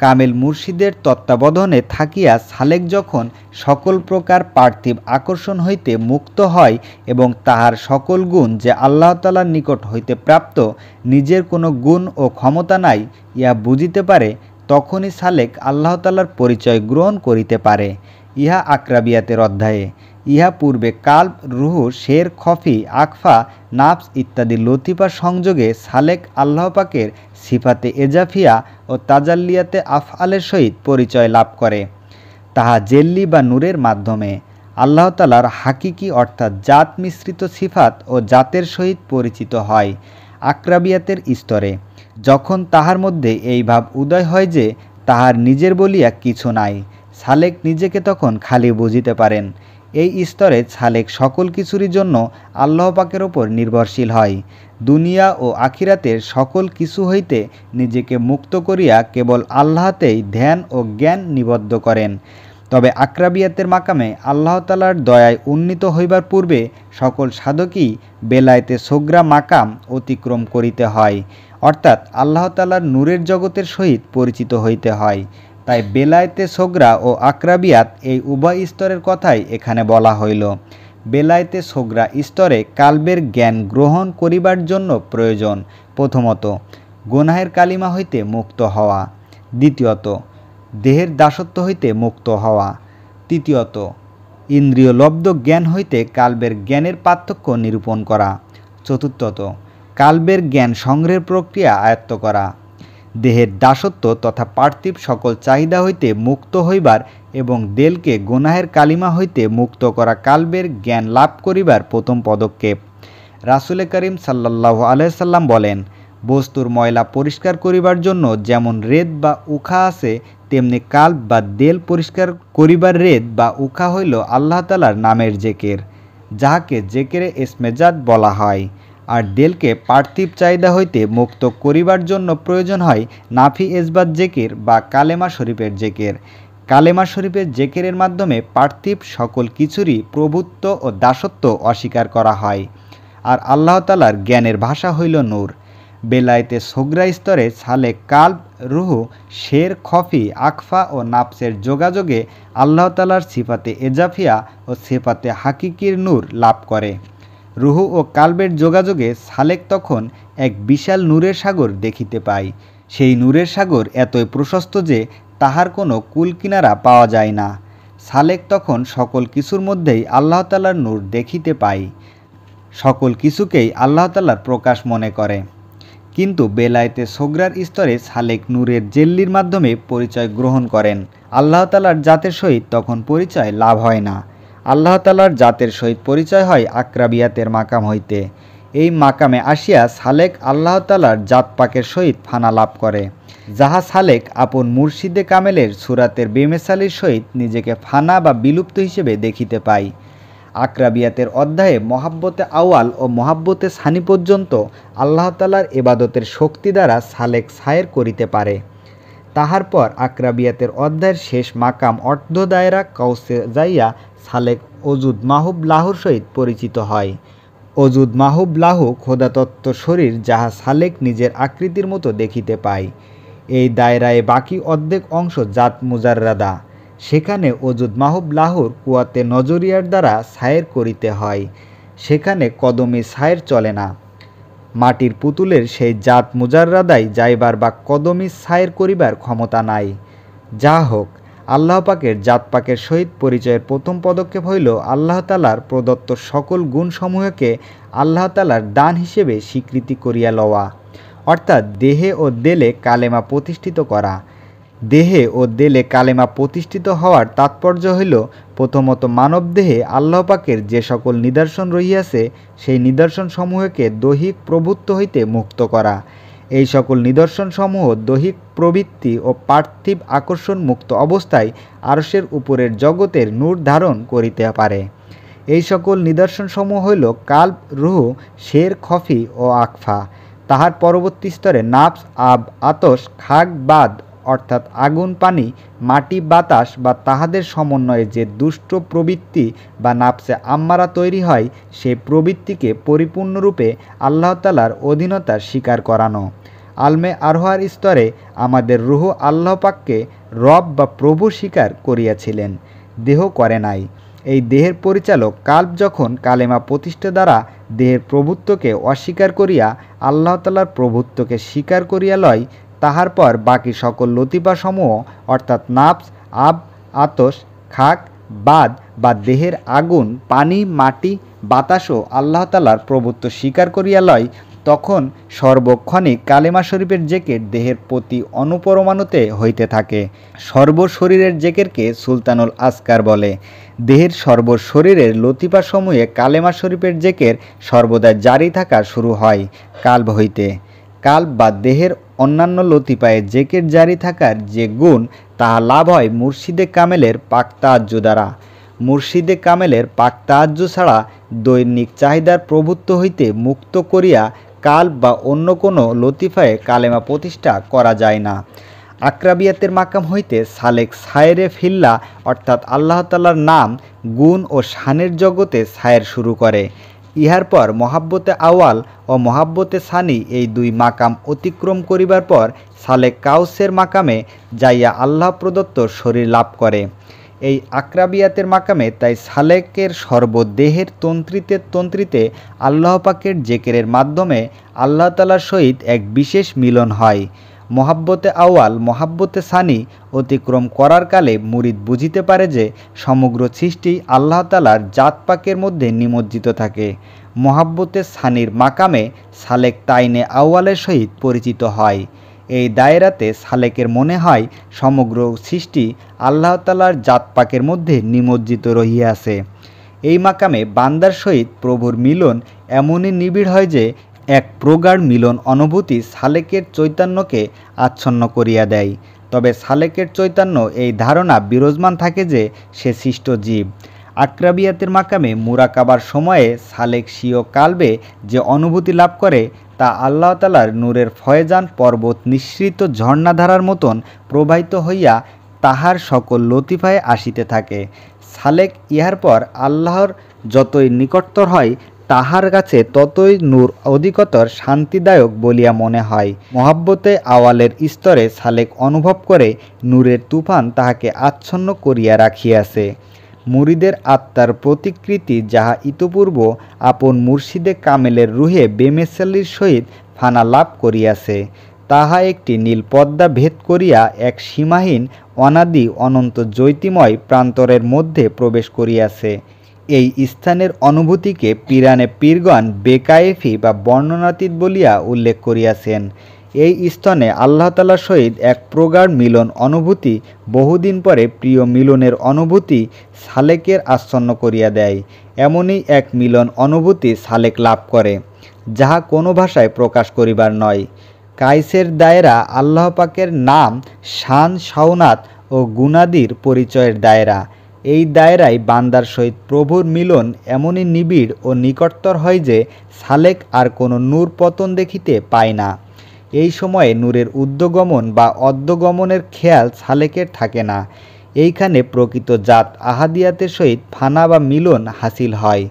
কামেল মুর্শিদের তত্ত্বাবধানে থাকিয়া সালেক যখন সকল প্রকার পার্থিব আকর্ষণ হইতে মুক্ত হয় এবং তাহার সকল গুণ যে আল্লাহ তাআলার নিকট হইতে প্রাপ্ত, নিজের কোনো গুণ ও ক্ষমতা নাই, ইহা বুঝিতে পারে, তখনই সালেক আল্লাহ তাআলার পরিচয় গ্রহণ করিতে পারে। ইহা আকরাবিয়াতের অধ্যায়ে। ইহা পূর্বে কাল্ব, রুহু, শের, খফি, আকফা, নাফস ইত্যাদি লতিফার সংযোগে সালেক আল্লাহ পাকের সিফাতে এজাফিয়া ও তাজাল্লিয়াতে আফআলের সহিত পরিচয় লাভ করে। তাহা জেল্লি বা নূরের মাধ্যমে আল্লাহ তাআলার হাকিকি অর্থাৎ জাত মিশ্রিত সিফাত ও জাতের সহিত পরিচিত হয় আকরাবিয়াতের স্তরে। যখন তাহার মধ্যে এই ভাব উদয় হয় যে তাহার নিজের বলিয়া কিছু নাই, সালেক নিজেকে তখন খালি বুঝিতে পারেন। এই স্তরে সালেক সকল কিছুরই জন্য আল্লাহ পাকের ওপর নির্ভরশীল হয়। দুনিয়া ও আখিরাতের সকল কিছু হইতে নিজেকে মুক্ত করিয়া কেবল আল্লাহতেই ধ্যান ও জ্ঞান নিবদ্ধ করেন। তবে আকরাবিয়াতের মাকামে আল্লাহ তাআলার দয়ায় উন্নীত হইবার পূর্বে সকল সাধকই বেলায়েতে সোগরা মাকাম অতিক্রম করিতে হয়, অর্থাৎ আল্লাহ তাআলার নূরের জগতের সহিত পরিচিত হইতে হয়। তাই বেলায়েতে সোগরা ও আকরাবিয়াত এই উভয় স্তরের কথাই এখানে বলা হইল। বেলায়েতে সোগরা স্তরে কাল্বের জ্ঞান গ্রহণ করিবার জন্য প্রয়োজন, প্রথমত গুনাহের কালিমা হইতে মুক্ত হওয়া, দ্বিতীয়ত দেহের দাসত্ব হইতে মুক্ত হওয়া, তৃতীয়ত ইন্দ্রিয়লব্ধ জ্ঞান হইতে কাল্বের জ্ঞানের পার্থক্য নিরূপণ করা, চতুর্থত কাল্বের জ্ঞান সংগ্রহের প্রক্রিয়া আয়ত্ত করা। দেহের দাসত্ব তথা পার্থিব সকল চাহিদা হইতে মুক্ত হইবার এবং দেলকে গুনাহের কালিমা হইতে মুক্ত করা কাল্বের জ্ঞান লাভ করিবার প্রথম পদক্ষেপ। রাসূল করিম সাল্লাল্লাহু আলাইহি সাল্লাম বলেন, বস্তুর ময়লা পরিষ্কার করিবার জন্য যেমন রেদ বা উখা আছে, তেমনি কাল্ব বা দেল পরিষ্কার করিবার রেদ বা উখা হইল আল্লাহ তাআলার নামের জেকের, যাহাকে জেকেরে এসমেজাত বলা হয়। আর দেলকে পার্থিব চাহিদা হইতে মুক্ত করিবার জন্য প্রয়োজন হয় নাফি এসবাত জেকের বা কালেমা শরীফের জেকের। কালেমা শরীফের জেকেরের মাধ্যমে পার্থিব সকল কিছুরই প্রভুত্ব ও দাসত্ব অস্বীকার করা হয়। আর আল্লাহ তাআলার জ্ঞানের ভাষা হইল নূর। বেলায়েতে সোগরা স্তরে সালেক কালব, রুহু, শের, খফি, আকফা ও নাফসের যোগাযোগে আল্লাহ তাআলার সিফাতে এজাফিয়া ও সিফাতে হাকিকির নূর লাভ করে। রুহু ও কালবের যোগাযোগে সালেক তখন এক বিশাল নূরের সাগর দেখিতে পায়। সেই নূরের সাগর এতই প্রশস্ত যে তাহার কোনো কুল কিনারা পাওয়া যায় না। সালেক তখন সকল কিছুর মধ্যেই আল্লাহ তাআলার নূর দেখিতে পায়, সকল কিছুকেই আল্লাহ তাআলার প্রকাশ মনে করে। কিন্তু বেলায়েতে সোগরার স্তরে সালেক নূরের জেল্লির মাধ্যমে পরিচয় গ্রহণ করেন। আল্লাহ তাআলার জাতের সহিত তখন পরিচয় লাভ হয় না। আল্লাহ তাআলার জাতের সহিত পরিচয় হয় আকরাবিয়াতের মাকাম হইতে। এই মাকামে আসিয়া সালেক আল্লাহ তাআলার জাত পাকের সহিত ফানা লাভ করে, যাহা সালেক আপন মুর্শিদে কামেলের সুরাতের বেমেসালির সহিত নিজেকে ফানা বা বিলুপ্ত হিসেবে দেখিতে পায়। আকরাবিয়াতের অধ্যায়ে মহাব্বতে আওয়াল ও মহাব্বতে সানি পর্যন্ত আল্লাহ তাআলার ইবাদতের শক্তি দ্বারা সালেক সায়ের করিতে পারে। তাহার পর আকরাবিয়াতের অধ্যায়ের শেষ মাকাম অর্ধ দায়রা কাউসে যাইয়া সালেক অজুদ মাহুব লাহুর সহিত পরিচিত হয়। অজুদ মাহুব লাহু খোদাতত্ত্ব শরীর, যাহা সালেক নিজের আকৃতির মতো দেখিতে পায়। এই দায়রায় বাকি অর্ধেক অংশ জাত মুজাররাদা। সেখানে অজুদ মাহুব লাহুর কুয়াতে নজরিয়ার দ্বারা সায়ের করিতে হয়। সেখানে কদমি সায়ের চলে না। মাটির পুতুলের সেই জাত মুজাররাদায় যাইবার বা কদমি সায়ের করিবার ক্ষমতা নাই। যা হোক, আল্লাহ পাকের জাত পাকের সহিত পরিচয়ের প্রথম পদক্ষেপ হইল আল্লাহ তাআলার প্রদত্ত সকল গুণসমূহকে আল্লাহ তাআলার দান হিসেবে স্বীকৃতি করিয়া লওয়া, অর্থাৎ দেহে ও দেলে কালেমা প্রতিষ্ঠিত করা। দেহে ও দেলে কালেমা প্রতিষ্ঠিত হওয়ার তাৎপর্য হইল প্রথমত মানবদেহে আল্লাহ পাকের যে সকল নিদর্শন রহিয়াছে সেই নিদর্শনসমূহকে দৈহিক প্রভুত্ব হইতে মুক্ত করা। এই সকল নিদর্শনসমূহ দৈহিক প্রবৃত্তি ও পার্থিব আকর্ষণ মুক্ত অবস্থায় আরশের উপরের জগতের নূর ধারণ করিতে পারে। এই সকল নিদর্শনসমূহ হইল কালব, রুহু, শের, খফি ও আকফা। তাহার পরবর্তী স্তরে নাফস, আব, আতশ, খাগ, বাদ অর্থাৎ আগুন, পানি, মাটি, বাতাস বা তাহাদের সমন্বয়ে যে দুষ্ট প্রবৃত্তি বা নাফসে আম্মারা তৈরি হয়, সেই প্রবৃত্তিকে পরিপূর্ণরূপে আল্লাহ তাআলার অধীনতা স্বীকার করানো। আলমে আরোহার স্তরে আমাদের রুহ আল্লাহ পাককে রব বা প্রভু স্বীকার করিয়াছিলেন, দেহ করে নাই। এই দেহের পরিচালক কাল্ব যখন কালেমা প্রতিষ্ঠা দ্বারা দেহের প্রভুত্বকে অস্বীকার করিয়া আল্লাহ তাআলার প্রভুত্বকে স্বীকার করিয়া লয়, তাহার পর বাকি সকল লতিফাসমূহ অর্থাৎ নাফস, আব, আতশ, খাক, বাদ বা দেহের আগুন, পানি, মাটি, বাতাসও আল্লাহ তাআলার প্রভুত্ব স্বীকার করিয়া লয়, তখন সর্বক্ষণিক কালেমা শরীফের জেকের দেহের প্রতি অনুপরমাণুতে হইতে থাকে। সর্বশরীরের জেকেরকে সুলতানুল আসকার বলে। দেহের সর্বশরীরের লতিফাসমূহে কালেমা শরীফের জেকের সর্বদা জারি থাকা শুরু হয় কাল্ব হইতে। কাল্ব বা দেহের অন্যান্য লতিফায়ে জেকের জারি থাকার যে গুণ, তাহা লাভ হয় মুর্শিদে কামেলের পাক তাআজ্জু দ্বারা। মুর্শিদে কামেলের পাক তাআজ্জু ছাড়া দৈনিক চাহিদার প্রভুত্ব হইতে মুক্ত করিয়া কাল্ব বা অন্য কোনো লতিফায়ে কালেমা প্রতিষ্ঠা করা যায় না। আকরাবিয়াতের মাকাম হইতে সালেক সায়েরে ফিল্লা অর্থাৎ আল্লাহ তাআলার নাম, গুণ ও শানের জগতে সায়ের শুরু করে। ইহার পর মহাব্বতে আওয়াল ও মহাব্বতে সানি এই দুই মাকাম অতিক্রম করিবার পর সালেক কাউসের মাকামে যাইয়া আল্লাহ প্রদত্ত শরীর লাভ করে। এই আকরাবিয়াতের মাকামে তাই সালেকের সর্বদেহের তন্ত্রিতে তন্ত্রিতে আল্লাহ পাকের জেকেরের মাধ্যমে আল্লাহ তাআলার সহিত এক বিশেষ মিলন হয়। মহাব্বতে আওয়াল মহাব্বতে সানি অতিক্রম করার কালে মুরিদ বুঝিতে পারে যে সমগ্র সৃষ্টি আল্লাহ তাআলার জাত পাকের মধ্যে নিমজ্জিত থাকে। মহাব্বতে সানির মাকামে সালেক তাইনে আওয়ালের সহিত পরিচিত হয়। এই দায়রাতে সালেকের মনে হয় সমগ্র সৃষ্টি আল্লাহ তাআলার জাত পাকের মধ্যে নিমজ্জিত রহিয়াছে। এই মাকামে বান্দার সহিত প্রভুর মিলন এমনই নিবিড় হয় যে এক প্রগাঢ় মিলন অনুভূতি সালেকের চৈতন্যকে আচ্ছন্ন করিয়া দেয়। তবে সালেকের চৈতন্য এই ধারণা বিরাজমান থাকে যে সে সৃষ্ট জীব। আকরাবিয়াতের মাকামে মুরাকাবার সময়ে সালেক স্বীয় কালবে যে অনুভূতি লাভ করে তা আল্লাহ তাআলার নূরের ফয়েজান পর্বত নিঃসৃত ঝর্ণাধারার মতন প্রবাহিত হইয়া তাহার সকল লতিফায় আসিতে থাকে। সালেক ইহার পর আল্লাহর যতই নিকটতর হয় তাহার কাছে ততই নূর অধিকতর শান্তিদায়ক বলিয়া মনে হয়। মহাব্বতে আওয়ালের স্তরে সালেক অনুভব করে নূরের তুফান তাহাকে আচ্ছন্ন করিয়া রাখিয়াছে। মুরিদের আত্মার প্রতিকৃতি যাহা ইতপূর্ব আপন মুর্শিদে কামেলের রুহে বেমেসালির সহিত ফানা লাভ করিয়াছে, তাহা একটি নীল পদ্মা ভেদ করিয়া এক সীমাহীন অনাদি অনন্ত জ্যোতিময় প্রান্তরের মধ্যে প্রবেশ করিয়াছে। এই স্থানের অনুভূতিকে পিরানে পীরগণ বেকায়েফি বা বর্ণনাতীত বলিয়া উল্লেখ করিয়াছেন। এই স্থানে আল্লাহ তাআলার সহিত এক প্রগাঢ় মিলন অনুভূতি বহুদিন পরে প্রিয় মিলনের অনুভূতি সালেকের আচ্ছন্ন করিয়া দেয়। এমনই এক মিলন অনুভূতি সালেক লাভ করে, যাহা কোনো ভাষায় প্রকাশ করিবার নয়। কাইসের দায়রা আল্লাহ পাকের নাম, শান, শাওনাত ও গুণাদির পরিচয়ের দায়রা। এই দায়রায় বান্দার সহিত প্রভুর মিলন এমনই নিবিড় ও নিকটতর হয় যে সালেক আর কোনো নূর পতন দেখিতে পায় না। এই সময়ে নূরের ঊর্ধ্বগমন বা অর্ধগমনের খেয়াল সালেকের থাকে না। এইখানে প্রকৃত জাত আহাদিয়াতের সহিত ফানা বা মিলন হাসিল হয়।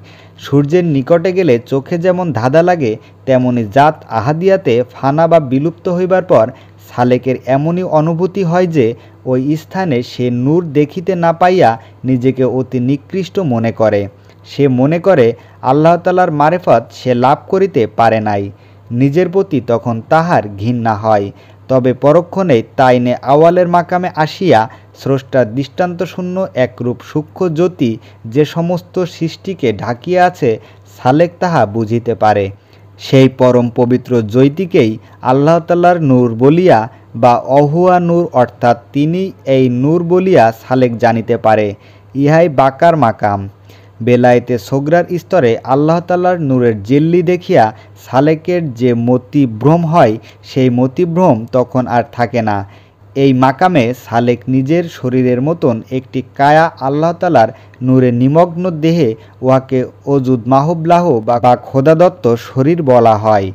সূর্যের নিকটে গেলে চোখে যেমন ধাঁধা লাগে, তেমনি জাত আহাদিয়াতে ফানা বা বিলুপ্ত হইবার পর সালেকের এমনই অনুভূতি হয় যে ওই স্থানে সে নূর দেখিতে না পাইয়া নিজেকে অতি নিকৃষ্ট মনে করে। সে মনে করে আল্লাহ তাআলার মারেফত সে লাভ করিতে পারে নাই। নিজের প্রতি তখন তাহার ঘৃণা হয়। তবে পরক্ষণেই তাইনে আওয়ালের মাকামে আসিয়া স্রষ্টার দৃষ্টান্তশূন্য একরূপ সূক্ষ্ম জ্যোতি যে সমস্ত সৃষ্টিকে ঢাকিয়া আছে, সালেক তাহা বুঝিতে পারে। সেই পরম পবিত্র জ্যোতিকেই আল্লাহ তাআলার নূর বলিয়া বা অহুয়া নূর অর্থাৎ তিনি এই নূর বলিয়া সালেক জানিতে পারে। ইহাই বাকার মাকাম। বেলায়েতে সোগরার স্তরে আল্লাহ তাআলার নূরের জেল্লি দেখিয়া সালেকের যে মতিভ্রম হয়, সেই মতিভ্রম তখন আর থাকে না। এই মাকামে সালেক নিজের শরীরের মতন একটি কায়া আল্লাহ তাআলার নূরে নিমগ্ন দেহে, উহাকে অজুদ মাহুবলাহ বা খোদাদত্ত শরীর বলা হয়।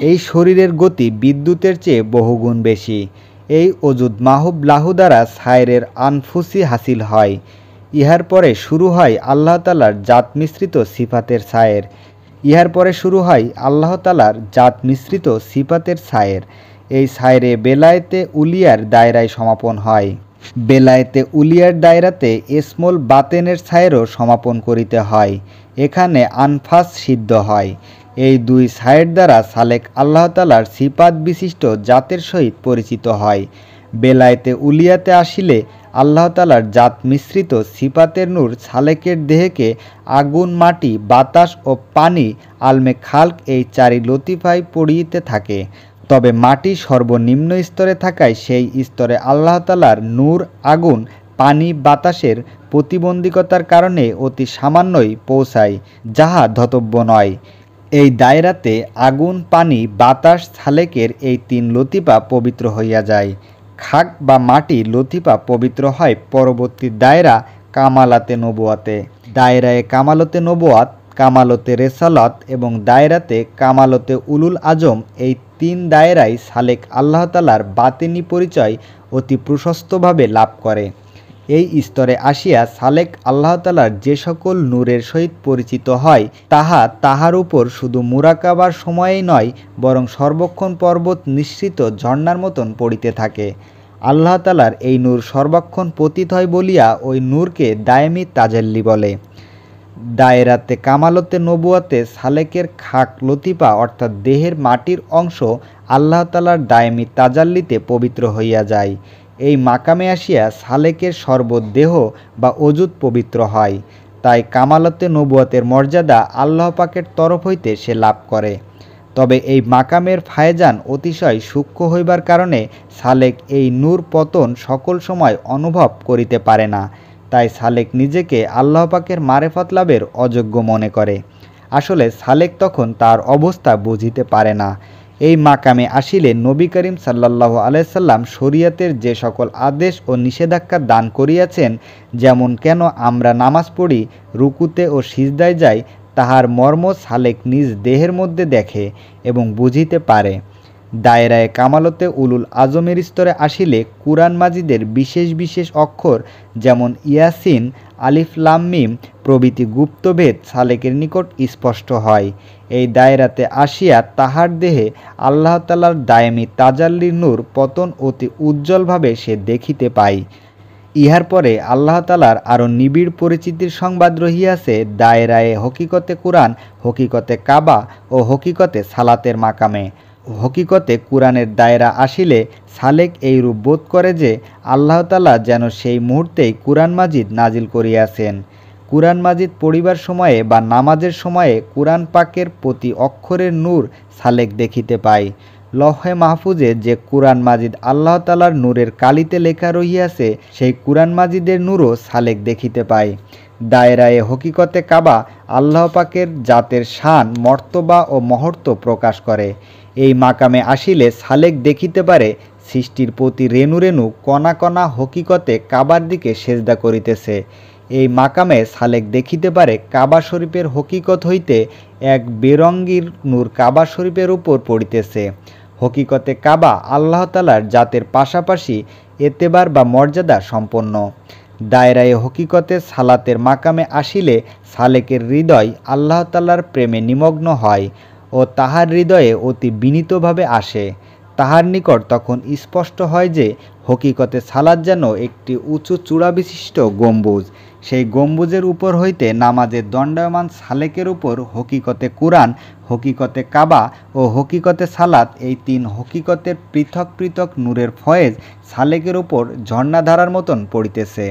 এই শরীরের গতি বিদ্যুতের চেয়ে বহুগুণ বেশি। এই অজুদ মাহুবলাহ দ্বারা সায়রের আনফুসি হাসিল হয়। ইহার পরে শুরু হয় আল্লাহ তাআলার জাত মিশ্রিত সিফাতের সায়ের। এই সায়রে বেলায়েতে উলিয়ার দায়রায় সমাপন হয়। বেলায়েতে উলিয়ার দায়রাতে এসমুল বাতেনের সায়েরও সমাপন করিতে হয়। এখানে আনফাস সিদ্ধ হয়। এই দুই সায়ের দ্বারা সালেক আল্লাহ তাআলার সিফাত বিশিষ্ট জাতের সহিত পরিচিত হয়। বেলায়েতে উলিয়াতে আসিলে আল্লাহ তাআলার জাত মিশ্রিত সিফাতের নূর সালেকের দেহকে আগুন, মাটি, বাতাস ও পানি আলমে খালক এই চারি লতিফায় পড়িতে থাকে। তবে মাটি সর্বনিম্ন স্তরে থাকায় সেই স্তরে আল্লাহ তাআলার নূর আগুন, পানি, বাতাসের প্রতিবন্ধকতার কারণে অতি সামান্যই পৌঁছায়, যাহা ধতব্য নয়। এই দায়রাতে আগুন, পানি, বাতাস, সালেকের এই তিন লতিফা পবিত্র হইয়া যায়। খাক বা মাটি লতিফা পবিত্র হয় পরবর্তী দায়রা কামালাতে নবুয়াতে। দায়রায়ে কামালতে নবুয়াত, কামালতে রেসালত এবং দায়রাতে কামালতে উলুল আজম, এই তিন দায়রায় সালেক আল্লাহ তাআলার বাতিনি পরিচয় অতি প্রশস্তভাবে লাভ করে। এই স্তরে আসিয়া সালেক আল্লাহ তাআলার যে সকল নূরের সহিত পরিচিত হয়, তাহা তাহার উপর শুধু মুরাকাবার সময়েই নয়, বরং সর্বক্ষণ পর্বত নিঃসৃত ঝর্ণার মতন পড়িতে থাকে। আল্লাহ তাআলার এই নূর সর্বক্ষণ পতিত হয় বলিয়া ওই নূরকে দায়েমি তাজাল্লি বলে। দায়রাতে কামালতে নবুয়াতে সালেকের খাক লতিফা অর্থাৎ দেহের মাটির অংশ আল্লাহ তাআলার দায়েমি তাজাল্লিতে পবিত্র হইয়া যায়। এই মাকামে আসিয়া সালেকের সর্বদেহ বা অজুদ পবিত্র হয়। তাই কামালতে নবুয়াতের মর্যাদা আল্লাহ পাকের তরফ হইতে সে লাভ করে। তবে এই মাকামের ফায়জান অতিশয় সূক্ষ্ম হইবার কারণে সালেক এই নূর পতন সকল সময় অনুভব করিতে পারে না। তাই সালেক নিজেকে আল্লাহ পাকের মারেফত লাভের অযোগ্য মনে করে। আসলে সালেক তখন তার অবস্থা বুঝিতে পারে না। এই মাকামে আসিলে নবী করিম সাল্লাল্লাহু আলাইহি সাল্লাম শরিয়তের যে সকল আদেশ ও নিষেধাজ্ঞা দান করিয়াছেন, যেমন কেন আমরা নামাজ পড়ি, রুকুতে ও সিজদায় যাই, তাহার মর্ম সালেক নিজ দেহের মধ্যে দেখে এবং বুঝিতে পারে। দায়রায়ে কামালতে উলুল আজমের স্তরে আসিলে কুরআন মাজিদের বিশেষ বিশেষ অক্ষর যেমন ইয়াসিন, আলিফ লাম মিম প্রভৃতি গুপ্তভেদ সালেকের নিকট স্পষ্ট হয়। এই দায়রাতে আসিয়া তাহার দেহে আল্লাহ তাআলার দায়েমি তাজাল্লির নূর পতন অতি উজ্জ্বলভাবে সে দেখিতে পায়। ইহার পরে আল্লাহ তাআলার আরও নিবিড় পরিচিতির সংবাদ রহিয়াছে দায়রায়ে হকিকতে কুরআন, হকিকতে কাবা ও হকিকতে সালাতের মাকামে। হকিকতে কুরআনের দায়রা আসিলে সালেক এইরূপ বোধ করে যে আল্লাহ তাআলা যেন সেই মুহূর্তেই কুরআন মাজিদ নাজিল করিয়াছেন। কুরআন মাজিদ পড়িবার সময়ে বা নামাজের সময়ে কুরআন পাকের প্রতি অক্ষরের নূর সালেক দেখিতে পায়। লৌহে মাহফুজে যে কুরআন মাজিদ আল্লাহ তাআলার নূরের কালিতে লেখা রহিয়াছে সেই কুরআন মাজিদের নূরও সালেক দেখিতে পায়। দায়রায়ে হকিকতে কাবা আল্লাহ পাকের জাতের শান, মর্তবা ও মহত্ব প্রকাশ করে। এই মাকামে আসিলে সালেক দেখিতে পারে সৃষ্টির প্রতি রেণু রেণু কণা কণা হকিকতে কাবার দিকে সেজদা করিতেছে। এই মাকামে সালেক দেখিতে পারে কাবা শরীফের হকিকত হইতে এক বেরঙ্গির নূর কাবা শরীফের উপর পড়িতেছে। হকিকতে কাবা আল্লাহ তাআলার জাতের পাশাপাশি এতেবার বা মর্যাদা সম্পন্ন। দায়রায়ে হকিকতে সালাতের মাকামে আসিলে সালেকের হৃদয় আল্লাহ তাআলার প্রেমে নিমগ্ন হয় ও তাহার হৃদয়ে অতি বিনীতভাবে আসে। তাহার নিকট তখন স্পষ্ট হয় যে হকিকতে সালাত যেন একটি উঁচু চূড়া বিশিষ্ট গম্বুজ। সেই গম্বুজের উপর হইতে নামাজের দণ্ডায়মান সালেকের উপর হকিকতে কুরআন, হকিকতে কাবা ও হকিকতে সালাত এই তিন হকিকতের পৃথক পৃথক নূরের ফয়েজ সালেকের উপর ঝর্ণাধারার মতন পড়িতেছে।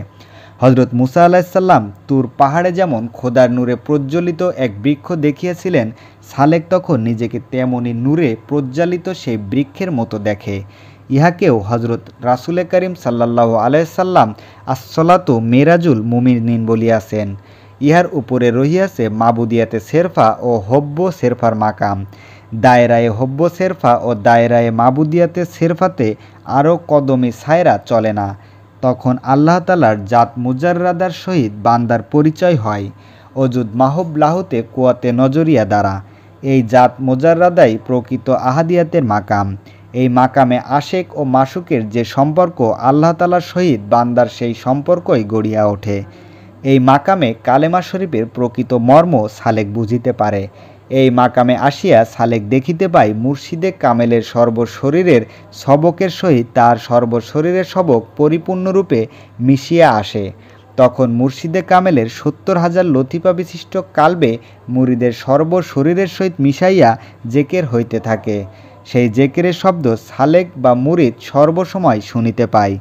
হজরত মুসা আলাইহিসসালাম তুর পাহাড়ে যেমন খোদার নূরে প্রজ্বলিত এক বৃক্ষ দেখিয়াছিলেন, সালেক তখন নিজেকে তেমনি নূরে প্রজ্বালিত সেই বৃক্ষের মতো দেখে। ইহাকেও হজরত রাসূলে করিম সাল্লাল্লাহু আলাইহি সাল্লাম আসসালাতু মেরাজুল মুমিনিন বলিয়াছেন। ইহার উপরে রহিয়াছে মাবুদিয়াতে সেরফা ও হব্ব সেরফার মাকাম। দায়রায়ে হব্ব সেরফা ও দায়রায়ে মাবুদিয়াতে সেরফাতে আরও কদমে সায়রা চলে না। তখন আল্লাহ তাআলার জাত মুজাররাদার সহিত বান্দার পরিচয় হয় অজুদ মাহব লাহুতে কুয়াতে নজরিয়া দ্বারা। এই জাত মুজাররাদাই প্রকৃত আহাদিয়াতের মাকাম। এই মাকামে আশেক ও মাসুকের যে সম্পর্ক আল্লাহ তাআলার সহিত বান্দার সেই সম্পর্কই গড়িয়া ওঠে। এই মাকামে কালেমা শরীফের প্রকৃত মর্ম সালেক বুঝিতে পারে। এই মাকামে আসিয়া সালেক দেখিতে পায় মুর্শিদে কামেলের সর্বশরীরের সবকের সহিত তার সর্বশরীরের সবক পরিপূর্ণরূপে মিশিয়া আসে। তখন মুর্শিদে কামেলের ৭০,০০০ লতিফা বিশিষ্ট কালবে মুরিদের সর্বশরীরের সহিত মিশাইয়া জেকের হইতে থাকে। সেই জেকেরের শব্দ সালেক বা মুরিদ সর্বসময় শুনিতে পায়।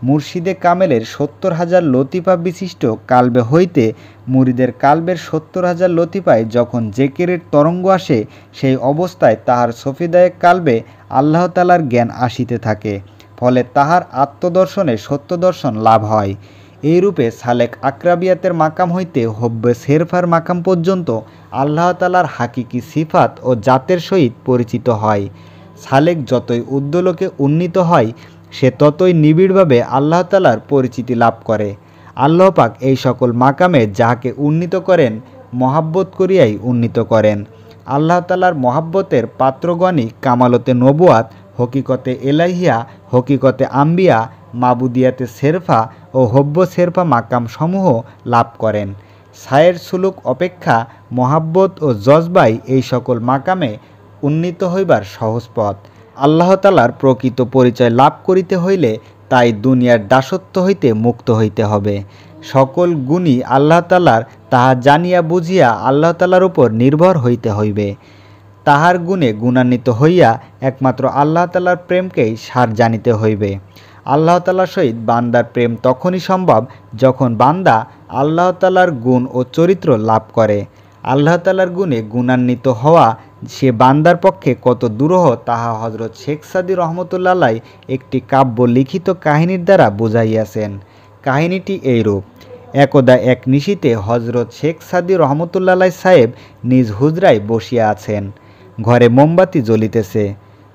মুর্শিদে কামেলের ৭০,০০০ লতিফা বিশিষ্ট কালবে হইতে মুরিদের কালবের ৭০,০০০ লতিফায় যখন জেকেরের তরঙ্গ আসে, সেই অবস্থায় তাহার সফিদায়ক কালবে আল্লাহ তাআলার জ্ঞান আসিতে থাকে। ফলে তাহার আত্মদর্শনে সত্যদর্শন লাভ হয়। এইরূপে সালেক আকরাবিয়াতের মাকাম হইতে হব্বে সেরফার মাকাম পর্যন্ত আল্লাহ তাআলার হাকিকি সিফাত ও জাতের সহিত পরিচিত হয়। সালেক যতই উদ্দোলকে উন্নীত হয় সে ততই নিবিড়ভাবে আল্লাহ তাআলার পরিচিতি লাভ করে। আল্লাহ পাক এই সকল মাকামে যাহাকে উন্নীত করেন মহাব্বত করিয়াই উন্নীত করেন। আল্লাহ তাআলার মহাব্বতের পাত্রগণই কামালতে নবুয়াত, হকিকতে এলাহিয়া, হকিকতে আম্বিয়া, মাবুদিয়াতে সেরফা ও হব্ব সেরফা মাকাম সমূহ লাভ করেন। সায়ের সুলুক অপেক্ষা মহাব্বত ও জজবাই এই সকল মাকামে উন্নীত হইবার সহজ পথ। আল্লাহ তাআলার প্রকৃত পরিচয় লাভ করিতে হইলে তাই দুনিয়ার দাসত্ব হইতে মুক্ত হইতে হবে। সকল গুণই আল্লাহ তাআলার, তাহা জানিয়া বুঝিয়া আল্লাহ তাআলার উপর নির্ভর হইতে হইবে। তাহার গুণে গুণান্বিত হইয়া একমাত্র আল্লাহ তাআলার প্রেমকেই সার জানিতে হইবে। আল্লাহ তাআলার সহিত বান্দার প্রেম তখনই সম্ভব যখন বান্দা আল্লাহ তাআলার গুণ ও চরিত্র লাভ করে। আল্লাহ তাআলার গুণে গুণান্বিত হওয়া সে বান্দার পক্ষে কত দুরূহ তাহা হযরত শেখ সাদী রহমতুল্লাহ আলাইহি একটি কাব্য লিখিত কাহিনীর দ্বারা বুঝাইয়াছেন। কাহিনীটি এইরূপ। একদা এক নিশীতে হযরত শেখ সাদী রহমতুল্লাহ আলাইহি সাহেব নিজ হুজরায় বসিয়া আছেন। ঘরে মোমবাতি জ্বলিতেছে।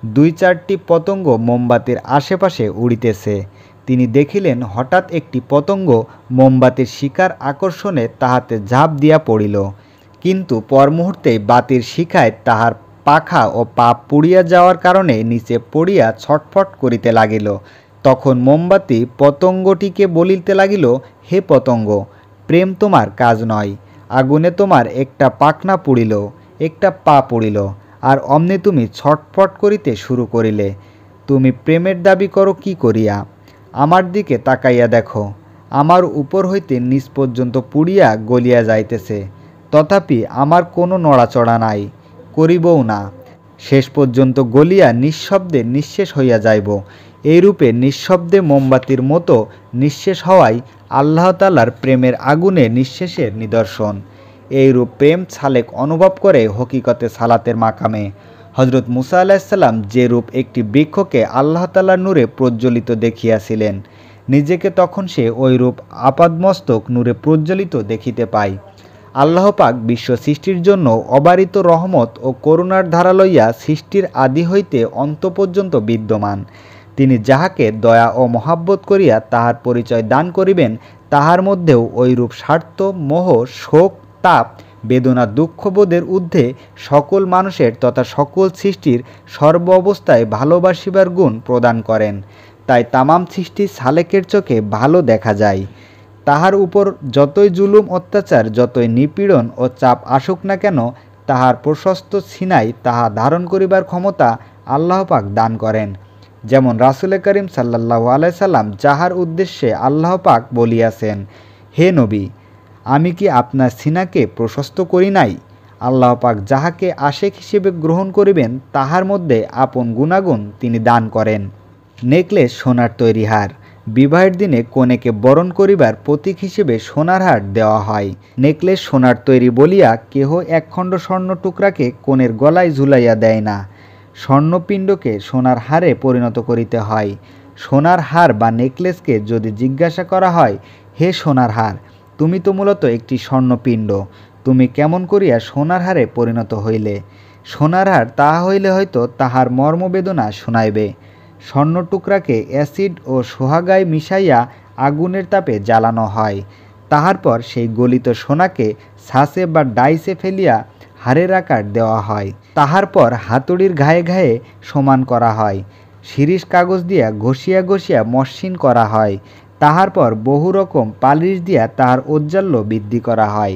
২-৪টি পতঙ্গ মোমবাতির আশেপাশে উড়িতেছে। তিনি দেখিলেন হঠাৎ একটি পতঙ্গ মোমবাতির শিখার আকর্ষণে তাহাতে ঝাঁপ দিয়া পড়িল, কিন্তু পর মুহূর্তেই বাতির শিখায় তাহার পাখা ও পা পুড়িয়া যাওয়ার কারণে নিচে পড়িয়া ছটফট করিতে লাগিল। তখন মোমবাতি পতঙ্গটিকে বলিতে লাগিল, হে পতঙ্গ, প্রেম তোমার কাজ নয়। আগুনে তোমার একটা পাখনা পুড়িল, একটা পা পুড়িল, আর অমনি তুমি ছটফট করিতে শুরু করিলে। তুমি প্রেমের দাবি করো কি করিয়া? আমার দিকে তাকাইয়া দেখো, আমার উপর হইতে নিচ পর্যন্ত পুড়িয়া গলিয়া যাইতেছে, তথাপি আমার কোনো নড়াচড়া নাই, করিবও না। শেষ পর্যন্ত গলিয়া নিঃশব্দে নিঃশেষ হইয়া যাইব। এইরূপে নিঃশব্দে মোমবাতির মতো নিঃশেষ হওয়াই আল্লাহ তাআলার প্রেমের আগুনে নিঃশেষের নিদর্শন। এইরূপ প্রেম সালেক অনুভব করে হকিকতে সালাতের মাকামে। হজরত মুসা আলাইহিসসালাম যেরূপ একটি বৃক্ষকে আল্লাহ তাআলার নূরে প্রজ্বলিত দেখিয়াছিলেন, নিজেকে তখন সে ওইরূপ আপাদমস্তক নূরে প্রজ্বলিত দেখিতে পায়। আল্লাহ পাক বিশ্ব সৃষ্টির জন্য অবারিত রহমত ও করুণার ধারা লইয়া সৃষ্টির আদি হইতে অন্ত পর্যন্ত বিদ্যমান। তিনি যাহাকে দয়া ও মহাব্বত করিয়া তাহার পরিচয় দান করিবেন, তাহার মধ্যেও ঐরূপ স্বার্থ, মোহ, শোক, তাপ, বেদনা, দুঃখবোধের ঊর্ধ্বে সকল মানুষের তথা সকল সৃষ্টির সর্ব অবস্থায় ভালোবাসিবার গুণ প্রদান করেন। তাই তামাম সৃষ্টি সালেকের চোখে ভালো দেখা যায়। তাহার উপর যতই জুলুম অত্যাচার, যতই নিপীড়ন ও চাপ আসুক না কেন, তাহার প্রশস্ত সিনাই তাহা ধারণ করিবার ক্ষমতা আল্লাহ পাক দান করেন। যেমন রাসূল করিম সাল্লাল্লাহু আলাইহি সাল্লাম, যাহার উদ্দেশ্যে আল্লাহ পাক বলিয়াছেন, হে নবী, আমি কি আপনার সিনাকে প্রশস্ত করি নাই? আল্লাহ পাক যাহাকে আশেক হিসেবে গ্রহণ করিবেন, তাহার মধ্যে আপন গুণাগুণ তিনি দান করেন। নেকলেস সোনার তৈরি হার। বিবাহের দিনে কনেকে বরণ করিবার প্রতীক হিসেবে সোনার হার দেওয়া হয়। নেকলেস সোনার তৈরি বলিয়া কেহ একখণ্ড স্বর্ণ টুকরাকে কনের গলায় ঝুলাইয়া দেয় না। স্বর্ণপিণ্ডকে সোনার হারে পরিণত করিতে হয়। সোনার হার বা নেকলেসকে যদি জিজ্ঞাসা করা হয়, হে সোনার হার, তুমি তো মূলত একটি স্বর্ণপিণ্ড, তুমি কেমন করিয়া সোনার হারে পরিণত হইলে? সোনার হার তাহা হইলে হয়তো তাহার মর্মবেদনা শুনাইবে। স্বর্ণ টুকরাকে অ্যাসিড ও সোহাগায় মিশাইয়া আগুনের তাপে জ্বালানো হয়। তাহার পর সেই গলিত সোনাকে ছাঁচে বা ডাইসে ফেলিয়া হারের আকার দেওয়া হয়। তাহার পর হাতুড়ির ঘায়ে ঘায়ে সমান করা হয়। শিরীষ কাগজ দিয়া ঘষিয়া ঘষিয়া মসৃণ করা হয়। তাহার পর বহু রকম পালিশ দিয়া তাহার ঔজ্জ্বল্য বৃদ্ধি করা হয়।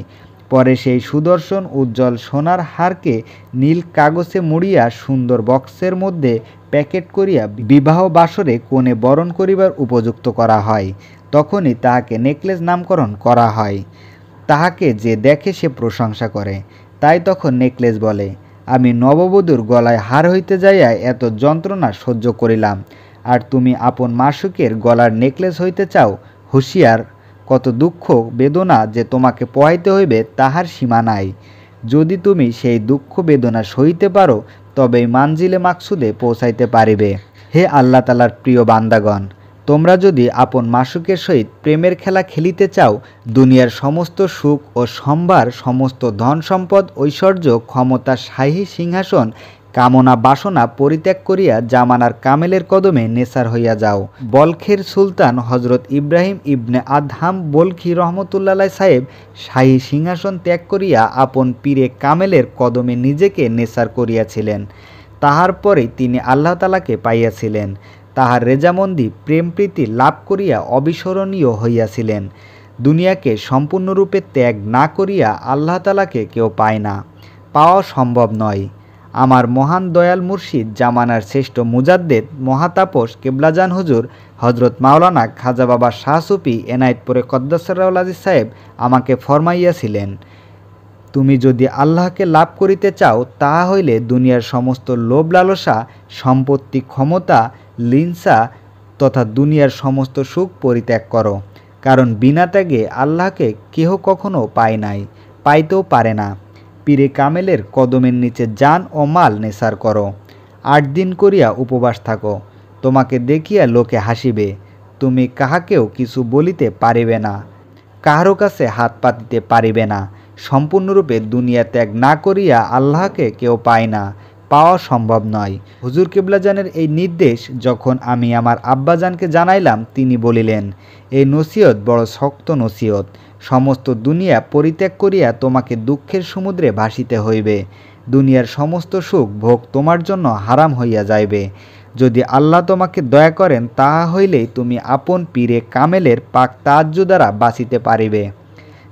পরে সেই সুদর্শন উজ্জ্বল সোনার হারকে নীল কাগজে মুড়িয়া সুন্দর বক্সের মধ্যে প্যাকেট করিয়া বিবাহ বাসরে কনে বরণ করিবার উপযুক্ত করা হয়। তখনই তাহাকে নেকলেস নামকরণ করা হয়। তাহাকে যে দেখে সে প্রশংসা করে, তাই তখন নেকলেস বলে, আমি নববধূর গলায় হার হইতে যাইয়া এত যন্ত্রণা সহ্য করিলাম, আর তুমি আপন মাসুকের গলার নেকলেস হইতে চাও? হুঁশিয়ার, কত দুঃখ বেদনা যে তোমাকে পোহাইতে হইবে তাহার সীমা নাই। যদি তুমি সেই দুঃখ বেদনা সহিতে পারো, তবেই মানজিলে মাকসুদে পৌঁছাইতে পারিবে। হে আল্লাহ তাআলার প্রিয় বান্দাগণ, তোমরা যদি আপন মাসুকের সহিত প্রেমের খেলা খেলিতে চাও, দুনিয়ার সমস্ত সুখ ও সম্ভার, সমস্ত ধন সম্পদ, ঐশ্বর্য, ক্ষমতা, শাহী সিংহাসন, কামনা বাসনা পরিত্যাগ করিয়া জামানার কামেলের কদমে নেসার হইয়া যাও। বলখের সুলতান হজরত ইব্রাহিম ইবনে আদহাম বলখি রহমতুল্লাহ সাহেব শাহী সিংহাসন ত্যাগ করিয়া আপন পীরে কামেলের কদমে নিজেকে নেসার করিয়াছিলেন। তাহার পরে তিনি আল্লাহ তাআলাকে পাইয়াছিলেন। তাহার রেজামন্দি প্রেম প্রীতি লাভ করিয়া অবিস্মরণীয় হইয়াছিলেন। দুনিয়াকে সম্পূর্ণরূপে ত্যাগ না করিয়া আল্লাহ তাআলাকে কেউ পায় না, পাওয়া সম্ভব নয়। আমার মহান দয়াল মুর্শিদ, জামানার শ্রেষ্ঠ মুজাদ্দেদ, মহাতাপস কেবলাজান হুজুর হজরত মাওলানা খাজা বাবা শাহ সুফি এনায়েতপুরে কদ্দাসুল আজিজ সাহেব আমাকে ফরমাইয়াছিলেন, তুমি যদি আল্লাহকে লাভ করিতে চাও, তাহা হইলে দুনিয়ার সমস্ত লোভ লালসা, সম্পত্তি, ক্ষমতা, লিনসা তথা দুনিয়ার সমস্ত সুখ পরিত্যাগ করো। কারণ বিনা ত্যাগে আল্লাহকে কেহ কখনো পায় নাই, পাইতেও পারে না। পীরে কামেলের কদমের নিচে জান ও মাল নেসার করো। 8 দিন করিয়া উপবাস থাকো। তোমাকে দেখিয়া লোকে হাসিবে। তুমি কাহাকেও কিছু বলিতে পারিবে না, কাহারও কাছে হাত পাতিতে পারিবে না। সম্পূর্ণরূপে দুনিয়া ত্যাগ না করিয়া আল্লাহকে কেউ পায় না, পাওয়া সম্ভব নয়। হুজুর কেবলাজানের এই নির্দেশ যখন আমি আমার আব্বাজানকে জানাইলাম, তিনি বলিলেন, এই নসিহত বড় শক্ত নসিহত। সমস্ত দুনিয়া পরিত্যাগ করিয়া তোমাকে দুঃখের সমুদ্রে ভাসিতে হইবে। দুনিয়ার সমস্ত সুখ ভোগ তোমার জন্য হারাম হইয়া যাইবে। যদি আল্লাহ তোমাকে দয়া করেন, তাহা হইলেই তুমি আপন পীরে কামেলের পাক তাজ্জু দ্বারা বাঁচিতে পারিবে।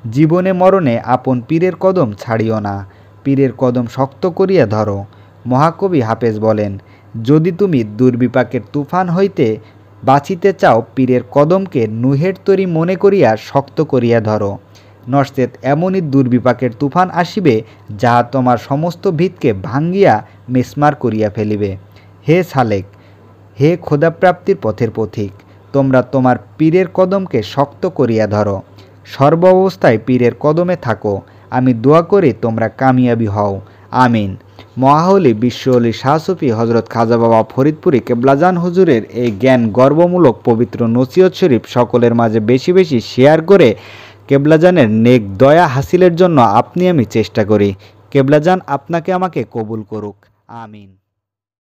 জীবনে মরণে আপন পীরের কদম ছাড়িও না, পীরের কদম শক্ত করিয়া ধরো। মহাকবি হাফেজ বলেন, যদি তুমি দুর্বিপাকের তুফান হইতে বাঁচিতে চাও, পীরের কদমকে নুহের তরী মনে করিয়া শক্ত করিয়া ধরো। নচেৎ এমনই দুর্বিপাকের তুফান আসিবে, যাহা তোমার সমস্ত ভিতকে ভাঙ্গিয়া মেসমার করিয়া ফেলিবে। হে সালেক, হে খোদাপ্রাপ্তির পথের পথিক, তোমরা তোমার পীরের কদমকে শক্ত করিয়া ধরো। সর্ব অবস্থায় পীরের কদমে থাকো। আমি দোয়া করি তোমরা কামিয়াবি হও, আমিন। মহাহলি বিশ্বহলি শাহ সুফি হজরত খাজা বাবা ফরিদপুরি কেবলাজান হুজুরের এই জ্ঞান গর্বমূলক পবিত্র নসিহত শরীফ সকলের মাঝে বেশি বেশি শেয়ার করে কেবলাজানের নেক দয়া হাসিলের জন্য আপনি আমি চেষ্টা করি। কেবলাজান আপনাকে আমাকে কবুল করুক, আমিন।